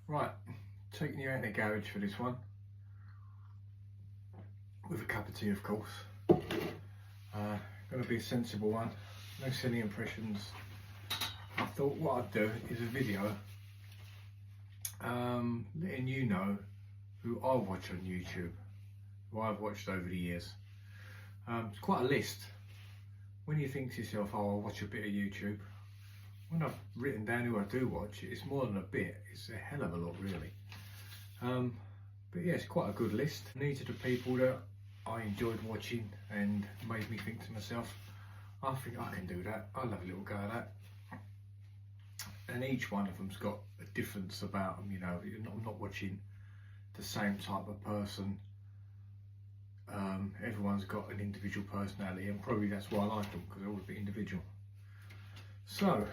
Right, taking you out in the garage for this one, with a cup of tea of course. Going to be a sensible one, no silly impressions. I thought what I'd do is a video letting you know who I watch on YouTube, who I've watched over the years. It's quite a list. When you think to yourself, oh, I'll watch a bit of YouTube, when I've written down who I do watch, it's more than a bit, it's a hell of a lot really. But yeah, it's quite a good list. These are the people that I enjoyed watching and made me think to myself, I think I can do that, I'll have a little go at that. And each one of them's got a difference about them, you know. I'm not watching the same type of person. Everyone's got an individual personality, and probably that's why I like them, because they're all a bit individual. So,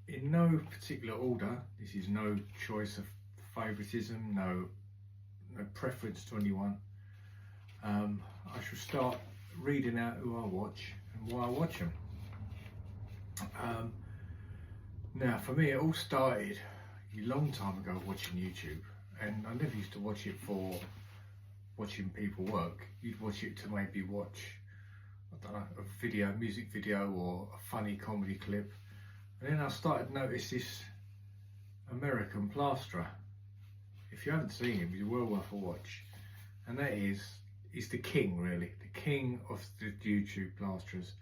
in no particular order, this is no choice of favouritism, no preference to anyone. I shall start reading out who I watch and why I watch them. Now, for me, it all started a long time ago watching YouTube, and I never used to watch it for watching people work. You'd watch it to maybe watch, I don't know, a video, music video, or a funny comedy clip. And then I started to notice this American plasterer. If you haven't seen him, he's well worth a watch. And that is, he's the king really, the king of the YouTube plasterers.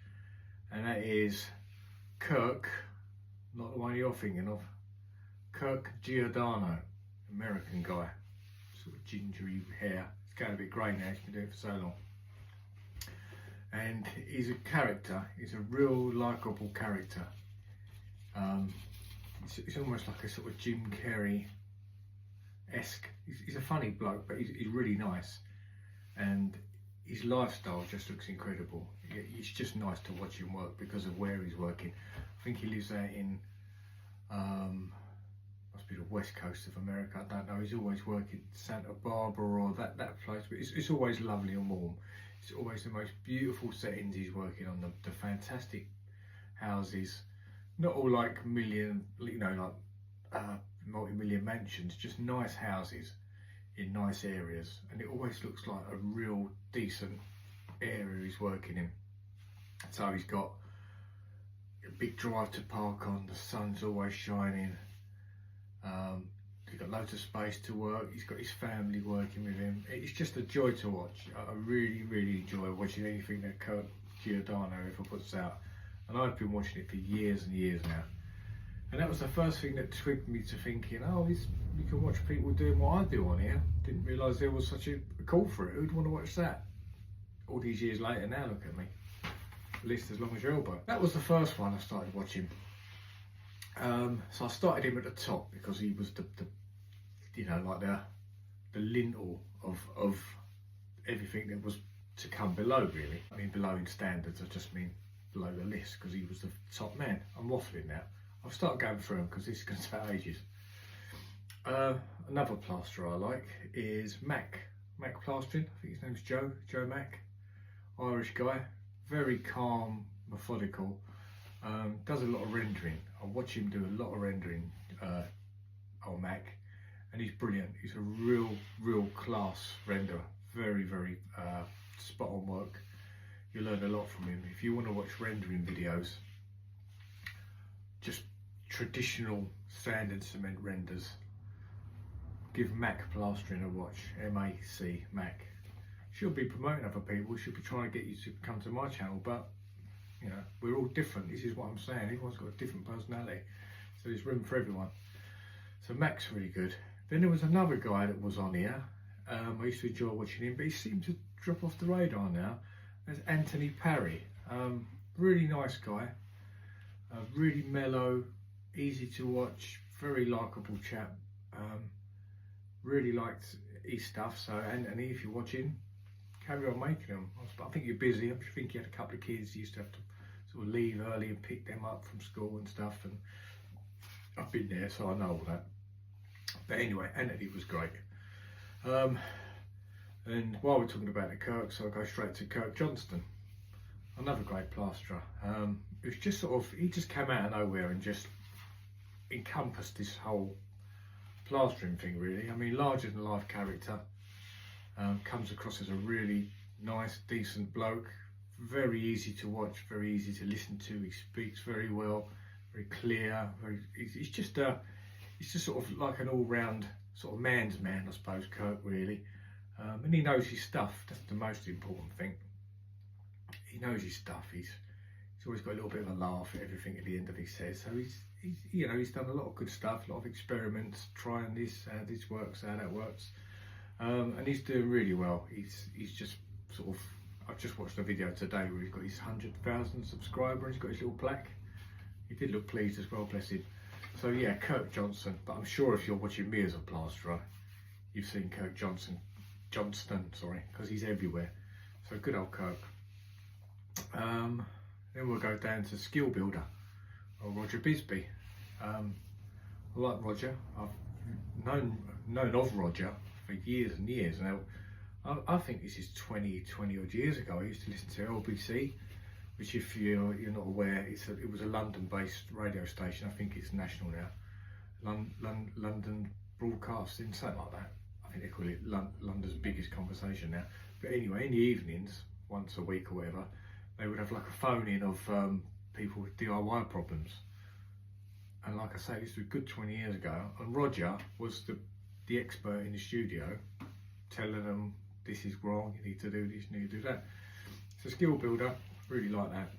And that is Kirk, not the one you're thinking of, Kirk Giordano, American guy, sort of gingery hair. It's going a bit grey now, he's been doing it for so long. And he's a character, he's a real likeable character. It's almost like a sort of Jim Carrey-esque. He's a funny bloke, but he's really nice. And his lifestyle just looks incredible. It's just nice to watch him work because of where he's working. I think he lives out in, must be the west coast of America, I don't know. He's always working Santa Barbara or that place, but it's always lovely and warm. It's always the most beautiful settings he's working on, the fantastic houses. Not all like million, you know, like multi-million mansions, just nice houses in nice areas, and it always looks like a real decent area he's working in. So he's got a big drive to park on, the sun's always shining, he's got loads of space to work, he's got his family working with him. It's just a joy to watch. I really enjoy watching anything that Kirk Giordano ever puts out, and I've been watching it for years and years now. And that was the first thing that twigged me to thinking, oh, you can watch people doing what I do on here. Didn't realise there was such a call for it. Who'd want to watch that? All these years later now, look at me. List as long as your elbow. That was the first one I started watching. So I started him at the top because he was the you know, like the lintel of everything that was to come below really. I mean below in standards, I just mean below the list, because he was the top man. I'm waffling now. I'll start going through them because this is going to take ages. Another plasterer I like is Mac Plastering. I think his name's Joe Mac. Irish guy, very calm, methodical. Does a lot of rendering. I watch him do a lot of rendering, old Mac, and he's brilliant. He's a real class renderer. Very spot on work. You learn a lot from him. If you want to watch rendering videos, just traditional sand and cement renders, give Mac Plastering a watch. M-A-C, Mac. She'll be promoting other people, she'll be trying to get you to come to my channel, but you know, we're all different. This is what I'm saying, everyone's got a different personality, so there's room for everyone. So Mac's really good. Then there was another guy that was on here, I used to enjoy watching him, but he seemed to drop off the radar now. There's Anthony Parry. Really nice guy, really mellow, easy to watch, very likeable chap. Really liked his stuff. So Anthony, if you're watching, carry on making them. I think you're busy. I think you had a couple of kids. You used to have to sort of leave early and pick them up from school and stuff, and I've been there, so I know all that. But anyway, Anthony was great. And while we're talking about the Kirks, I'll go straight to Kirk Johnston, another great plasterer. It was just sort of, he just came out of nowhere and just encompassed this whole plastering thing really. I mean, larger than life character, comes across as a really nice, decent bloke, very easy to watch, very easy to listen to. He speaks very well, very clear, he's just sort of like an all-round sort of man's man, I suppose, Kirk, really. And he knows his stuff. That's the most important thing. He knows his stuff. He's always got a little bit of a laugh at everything at the end of he says. So he's done a lot of good stuff, a lot of experiments, trying this, how this works, how that works, and he's doing really well. He's just sort of. I've just watched a video today where he's got his 100,000 subscriber and he's got his little plaque. He did look pleased as well, bless him. So yeah, Kirk Johnson. But I'm sure if you're watching me as a plasterer, you've seen Kirk Johnston, sorry, because he's everywhere. So good old Kirk. Then we'll go down to Skill Builder, or Roger Bisbee. I like Roger. I've known of Roger for years and years now. I think this is 20 odd years ago. I used to listen to LBC, which, if you're not aware, it was a London-based radio station. I think it's national now. London Broadcasting, something like that. I think they call it London's biggest conversation now. But anyway, in the evenings, once a week or whatever, they would have like a phone-in of people with DIY problems. And like I say, this was a good 20 years ago. And Roger was the expert in the studio, telling them, this is wrong, you need to do this, you need to do that. It's a Skill Builder, really like that.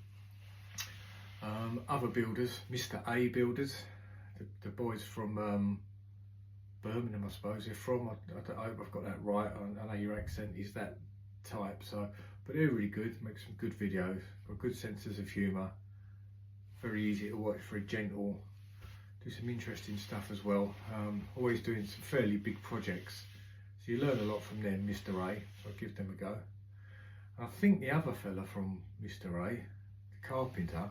Other builders, Mr. A builders, the boys from Birmingham, I suppose they're from. I hope I've got that right. I know your accent is that type, but they're really good, make some good videos, got good senses of humour, very easy to watch, very gentle, do some interesting stuff as well. Always doing some fairly big projects. So you learn a lot from them, Mr. A, so I give them a go. And I think the other fella from Mr. A, the carpenter,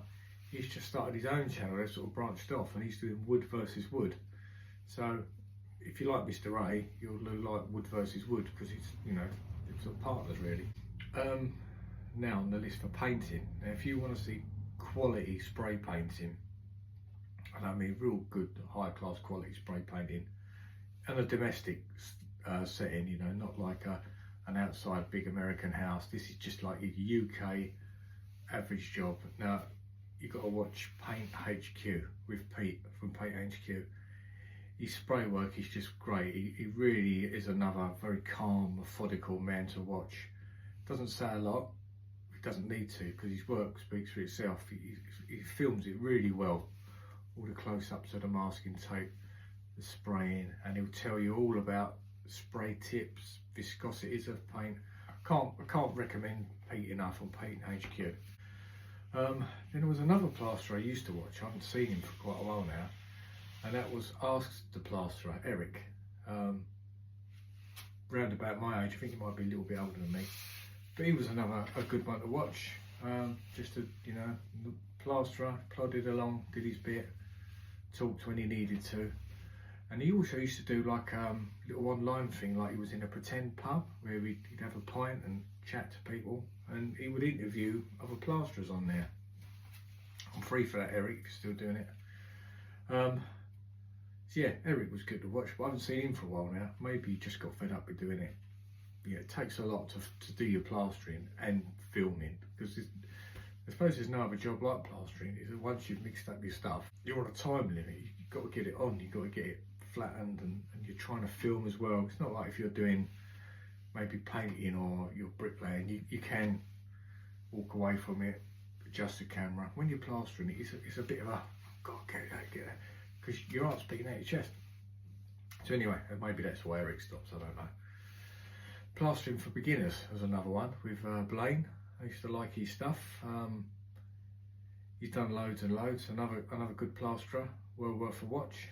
he's just started his own channel. They've sort of branched off and he's doing wood versus wood. So if you like Mr. A, you'll like wood versus wood, because it's, it's sort of partners really. Now on the list for painting. Now if you want to see quality spray painting, and I mean real good high class quality spray painting, and a domestic setting, not like an outside big American house. This is just like a UK average job. Now you've got to watch Paint HQ with Pete from Paint HQ. His spray work is just great. He really is another very calm, methodical man to watch. Doesn't say a lot. He doesn't need to, because his work speaks for itself. He films it really well. All the close-ups of the masking tape, the spraying, and he'll tell you all about spray tips, viscosities of paint. I can't recommend Pete enough on Paint HQ. Then there was another plasterer I used to watch. I haven't seen him for quite a while now, and that was Ask the Plasterer, Eric. Round about my age, I think he might be a little bit older than me, but he was a good one to watch. Just a plasterer, plodded along, did his bit, talked when he needed to. And he also used to do like a little online thing, like he was in a pretend pub where he'd have a pint and chat to people, and he would interview other plasterers on there. I'm free for that, Eric, if you're still doing it. So yeah, Eric was good to watch, but I haven't seen him for a while now. Maybe he just got fed up with doing it. Yeah, it takes a lot to do your plastering and filming, because I suppose there's no other job like plastering. Is that once you've mixed up your stuff, you're on a time limit. You've got to get it on, you've got to get it flattened, and you're trying to film as well. It's not like if you're doing maybe painting or you're bricklaying, you can walk away from it, adjust the camera. When you're plastering it, it's a bit of a, God, get that, because your heart's beating out your chest. So anyway, maybe that's why Eric stops, I don't know. Plastering for Beginners was another one with Blaine. I used to like his stuff. He's done loads and loads. Another good plasterer, well worth a watch.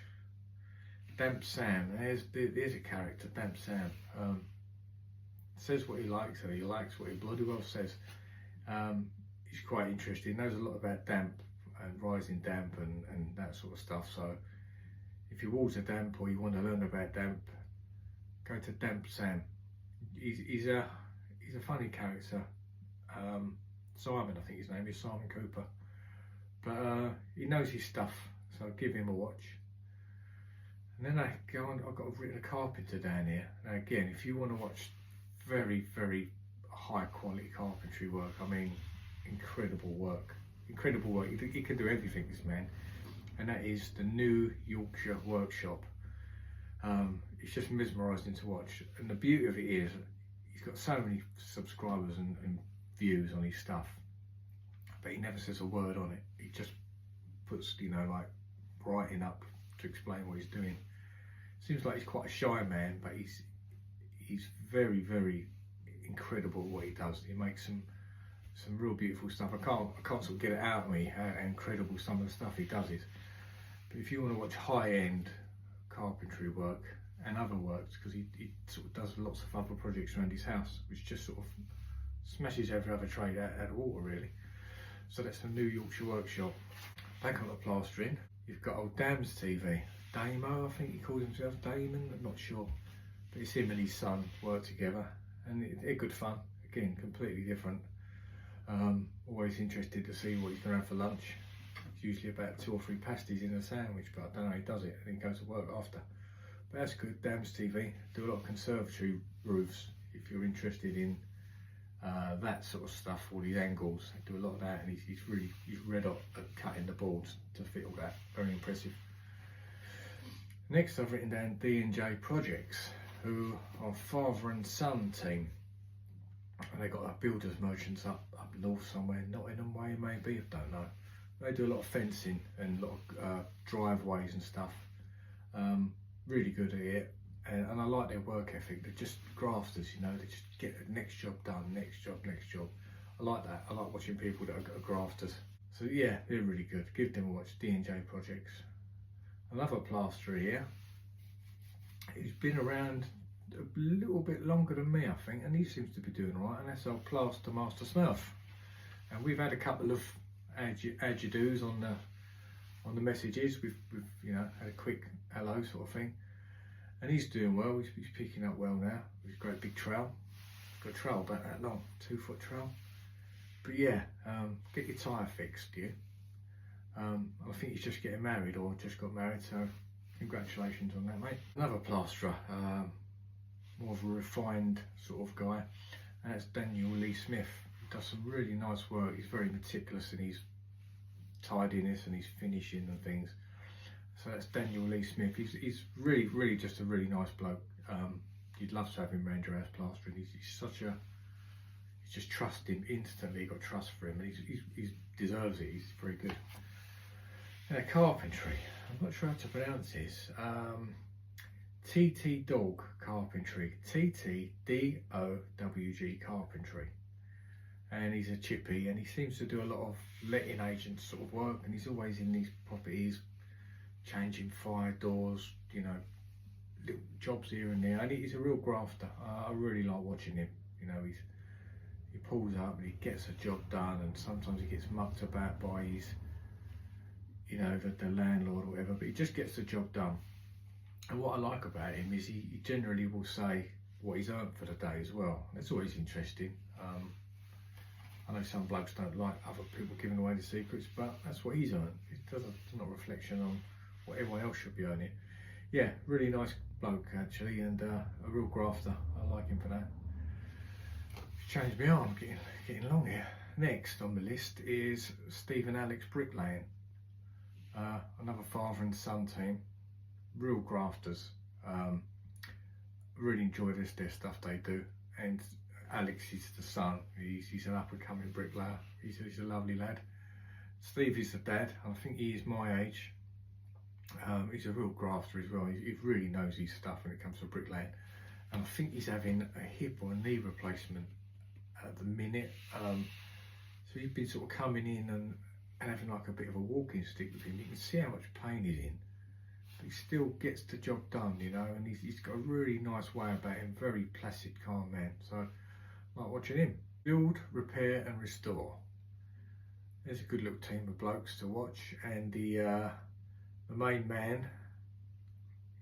Damp Sam, there's a character, Damp Sam. Says what he likes and he likes what he bloody well says. He's quite interesting, knows a lot about damp and rising damp and that sort of stuff. So if your walls are damp or you want to learn about damp, go to Damp Sam. He's a funny character. Simon, I think his name is Simon Cooper, but he knows his stuff, so give him a watch. And then I go on, I've got a carpenter down here. Now again, if you want to watch very, very high quality carpentry work, I mean, incredible work. Incredible work. He can do everything, this man. And that is the New Yorkshire Workshop. It's just mesmerising to watch. And the beauty of it is, he's got so many subscribers and views on his stuff, but he never says a word on it. He just puts, you know, like writing up to explain what he's doing. Seems like he's quite a shy man, but he's very, very incredible what he does. He makes some real beautiful stuff. I can't sort of get it out of me how incredible some of the stuff he does is. But if you want to watch high-end carpentry work and other works, because he sort of does lots of other projects around his house, which just sort of smashes every other trade out of the water, really. So that's the New Yorkshire Workshop. Back on the plastering, you've got old Dam's TV. Damo, I think he calls himself, Damon, I'm not sure. But it's him and his son work together, and they're good fun. Again, completely different. Always interested to see what he's going to have for lunch. It's usually about 2 or 3 pasties in a sandwich, but I don't know how he does it, and he goes to work after. But that's good. Dam's TV. Do a lot of conservatory roofs if you're interested in that sort of stuff, all these angles. They do a lot of that, and he's red hot at cutting the boards to fit all that. Very impressive. Next, I've written down D&J Projects, who are father and son team. And they got builders merchants up north somewhere, Nottingham way maybe, I don't know. They do a lot of fencing and a lot of driveways and stuff. Really good at it, and I like their work ethic. They're just grafters, you know. They just get the next job done, next job. I like that. I like watching people that are grafters. So yeah, they're really good. Give them a watch. D&J Projects. Another plasterer here. He's been around a little bit longer than me, I think, and he seems to be doing all right, and that's old Plaster Master Smurf. And we've had a couple of adjudos on the messages. We've you know, had a quick hello sort of thing, and he's doing well. He's picking up well now. He's a great big trowel. He's got a trowel about that long, 2-foot trowel. But yeah, get your tyre fixed, yeah. I think he's just getting married or just got married, so congratulations on that, mate. Another plasterer, more of a refined sort of guy, and that's Daniel Lee Smith. He does some really nice work. He's very meticulous in his tidiness and his finishing and things. So that's Daniel Lee Smith. He's really just a really nice bloke. You'd love to have him around your house plastering. He's just trust him instantly. You got trust for him, and he deserves it. He's very good. And carpentry, I'm not sure how to pronounce this. TT Dog Carpentry, TTDOWG Carpentry, and he's a chippy, and he seems to do a lot of letting agent sort of work, and he's always in these properties changing fire doors, you know, little jobs here and there, and he's a real grafter. I really like watching him. You know, he pulls up and he gets a job done, and sometimes he gets mucked about by his, you know, the landlord or whatever, but he just gets the job done. And what I like about him is he generally will say what he's earned for the day as well. That's always interesting. I know some blokes don't like other people giving away the secrets, but that's what he's earned. It's not a reflection on what everyone else should be earning. Yeah, really nice bloke actually, and a real grafter. I like him for that. Changed my arm, getting long here. Next on the list is Steve and Alex Bricklaying. Another father and son team. Real grafters. Really enjoy their stuff they do, and Alex is the son. He's an up and coming bricklayer. He's a lovely lad. Steve is the dad. I think he is my age. He's a real grafter as well. He really knows his stuff when it comes to bricklaying, and I think he's having a hip or a knee replacement at the minute. So he's been sort of coming in and having like a bit of a walking stick with him. You can see how much pain he's in. He still gets the job done, you know, and he's got a really nice way about him. Very placid, calm man. So I like watching him. Build, repair and restore. There's a good little team of blokes to watch, and the main man,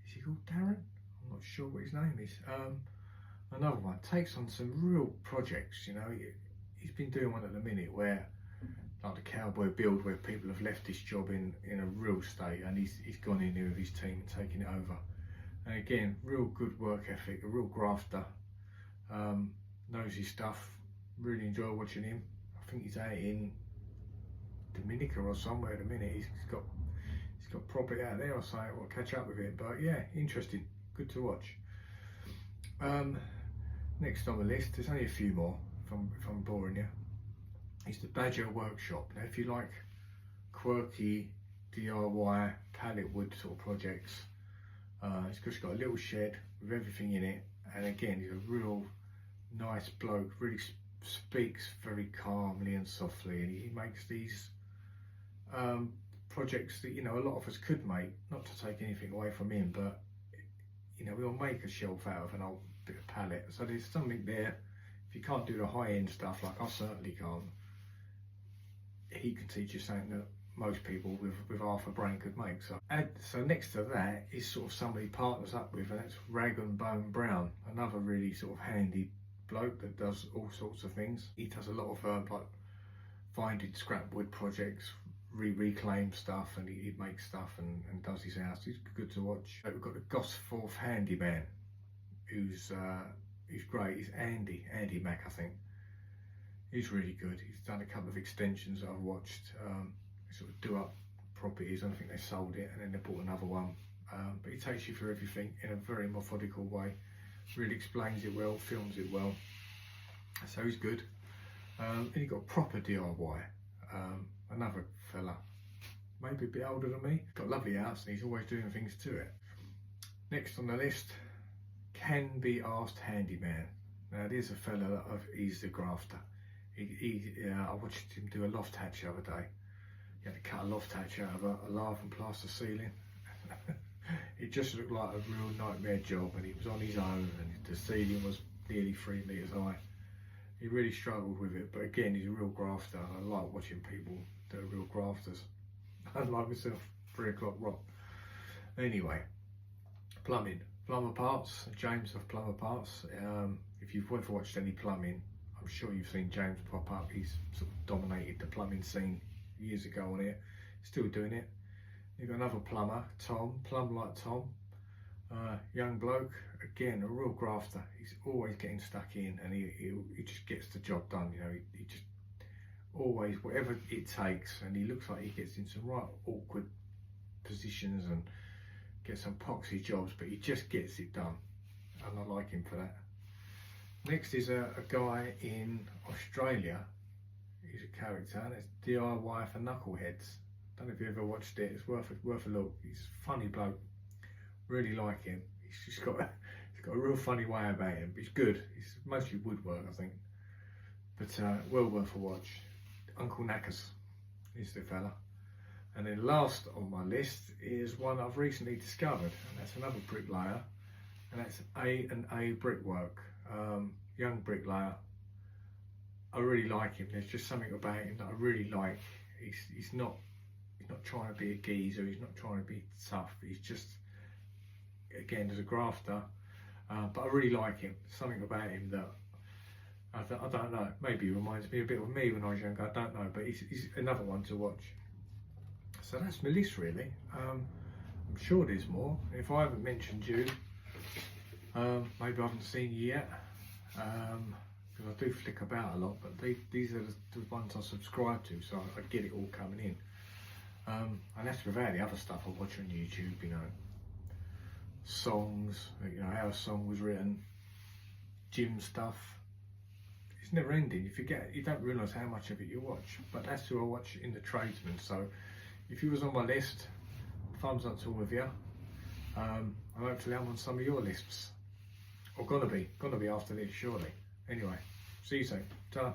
is he called Darren? I'm not sure what his name is. Another one takes on some real projects, you know. He's been doing one at the minute where like the cowboy build, where people have left this job in a real state, and he's gone in there with his team and taken it over. And again, real good work ethic, a real grafter, knows his stuff. Really enjoy watching him. I think he's out in Dominica or somewhere at the minute. He's got property out there or something. We'll catch up with it. But yeah, interesting, good to watch. Next on the list, there's only a few more. If I'm boring you, is the Badger Workshop. Now, if you like quirky DIY pallet wood sort of projects, it's just got a little shed with everything in it, and again, he's a real nice bloke. Really speaks very calmly and softly, and he makes these projects that, you know, a lot of us could make. Not to take anything away from him, but you know, we'll make a shelf out of an old bit of pallet. So there's something there. If you can't do the high-end stuff, like I certainly can't, he can teach you something that most people with half a brain could make. So next to that is sort of somebody he partners up with, and that's Rag and Bone Brown, another really sort of handy bloke that does all sorts of things. He does a lot of like finding scrap wood projects, reclaim stuff, and he makes stuff and does his house. He's good to watch. We've got the Gosforth handyman, who's great. He's Andy Mack, I think. He's really good. He's done a couple of extensions that I've watched. They sort of do up properties, and I think they sold it and then they bought another one. But he takes you through everything in a very methodical way. Really explains it well, films it well. So he's good. And you've got Proper DIY, another fella, maybe a bit older than me. Got a lovely house and he's always doing things to it. Next on the list, Can Be Asked Handyman. Now there's a fella that he's a grafter. I watched him do a loft hatch the other day. He had to cut a loft hatch out of a lath and plaster ceiling. It just looked like a real nightmare job, and he was on his own, and the ceiling was nearly 3 meters high. He really struggled with it, but again, he's a real grafter. I like watching people that are real grafters. Unlike myself, 3 o'clock rock. Anyway, plumbing. Plumber Parts, James of Plumber Parts. If you've ever watched any plumbing, I'm sure you've seen James pop up. He's sort of dominated the plumbing scene years ago on here. Still doing it. You've got another plumber, Tom, Plumb Like Tom. Young bloke, again, a real grafter. He's always getting stuck in, and he just gets the job done. You know, he just always, whatever it takes, and he looks like he gets in some right awkward positions and gets some poxy jobs, but he just gets it done, and I like him for that. Next is a guy in Australia. He's a character, and it's DIY for Knuckleheads. Don't know if you ever watched it. It's worth a look. He's a funny bloke. Really like him. He's got a real funny way about him. He's good. He's mostly woodwork, I think, but well worth a watch. Uncle Knackers is the fella. And then last on my list is one I've recently discovered, and that's another bricklayer, and that's A&A Brickwork. Young bricklayer. I really like him. There's just something about him that I really like. He's not trying to be a geezer. He's not trying to be tough. He's just, again, as a grafter. But I really like him. Something about him that I don't know. Maybe he reminds me a bit of me when I was younger. I don't know. But he's another one to watch. So that's my list, really. I'm sure there's more. If I haven't mentioned you, maybe I haven't seen you yet. Because I do flick about a lot, but these are the ones I subscribe to, so I get it all coming in. And that's without the other stuff I watch on YouTube, you know, songs, you know, how a song was written, gym stuff. It's never ending. You don't realise how much of it you watch, but that's who I watch in The Tradesman. So if you was on my list, thumbs up to all of you. And hopefully I'm on some of your lists, or gonna be after this, surely. Anyway, see you soon. Ta-ra.